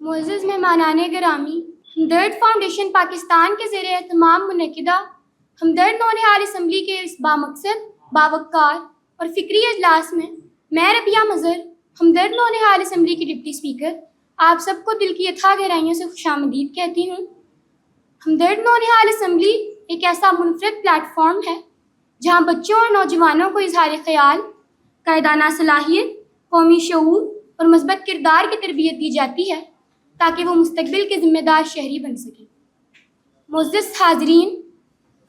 معزز مہمانان گرامی، ہمدرد فاؤنڈیشن پاکستان کے زیر اہتمام منعقدہ ہمدرد نونہال اسمبلی کے اس بامقصد، باوقار اور فکری اجلاس میں ربیہ مظہر، ہمدرد نونہال اسمبلی کی ڈپٹی اسپیکر، آپ سب کو دل کی اتھاہ گہرائیوں سے خوش آمدید کہتی ہوں۔ ہمدرد نونہال اسمبلی ایک ایسا منفرد پلیٹ فارم ہے جہاں بچوں اور نوجوانوں کو اظہار خیال، قائدانہ صلاحیت، قومی شعور اور مثبت کردار کی تربیت دی جاتی ہے تاکہ وہ مستقبل کے ذمہ دار شہری بن سکیں۔ معزز حاضرین،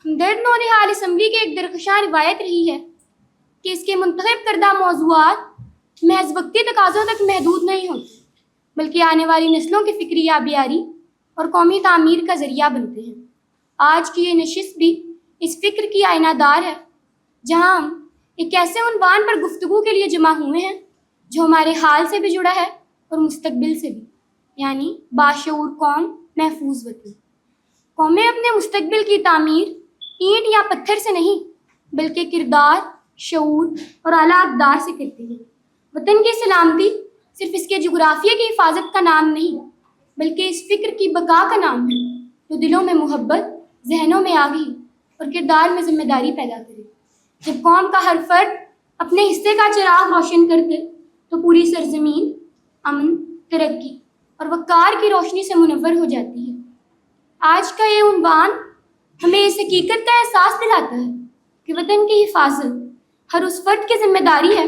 ہمدرد نونہال اسمبلی کی ایک درخشاں روایت رہی ہے کہ اس کے منتخب کردہ موضوعات محض وقتی تقاضوں تک محدود نہیں ہوتے، بلکہ آنے والی نسلوں کی فکری آبیاری اور قومی تعمیر کا ذریعہ بنتے ہیں۔ آج کی یہ نشست بھی اس فکر کی آئینہ دار ہے، جہاں ہم ایک ایسے عنوان پر گفتگو کے لیے جمع ہوئے ہیں جو ہمارے حال سے بھی جڑا ہے اور مستقبل سے بھی، یعنی باشعور قوم، محفوظ وطن۔ قومیں اپنے مستقبل کی تعمیر اینٹ یا پتھر سے نہیں، بلکہ کردار، شعور اور اعلیٰ اقدار سے کرتی ہیں۔ وطن کی سلامتی صرف اس کے جغرافیے کی حفاظت کا نام نہیں، بلکہ اس فکر کی بقا کا نام ہے جو دلوں میں محبت، ذہنوں میں آگہی اور کردار میں ذمہ داری پیدا کرے۔ جب قوم کا ہر فرد اپنے حصے کا چراغ روشن کرتے تو پوری سرزمین امن، ترقی اور وقار کی روشنی سے منور ہو جاتی ہے۔ آج کا یہ عنوان ہمیں اس حقیقت کا احساس دلاتا ہے کہ وطن کی حفاظت ہر اس فرد کی ذمہ داری ہے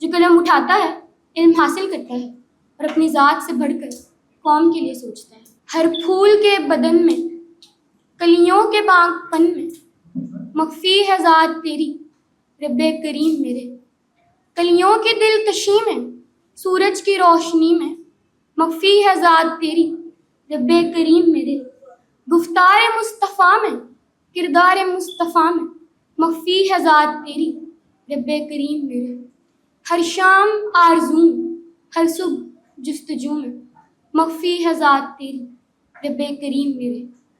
جو قلم اٹھاتا ہے، علم حاصل کرتا ہے اور اپنی ذات سے بڑھ کر قوم کے لیے سوچتا ہے۔ ہر پھول کے بدن میں، کلیوں کے بانگ پن میں، مخفی ہے ذات تیری رب کریم میرے۔ کلیوں کی دلکشی میں، سورج کی روشنی میں، مخفی ہے ذات تیری رب کریم میرے۔ گفتار مصطفیٰ میں، کردار مصطفیٰ میں، مخفی ہے ذات تیری رب کریم میرے۔ ہر شام آرزو میں، ہر صبح جستجو میں، مخفی ہے ذات تیری رب کریم میرے۔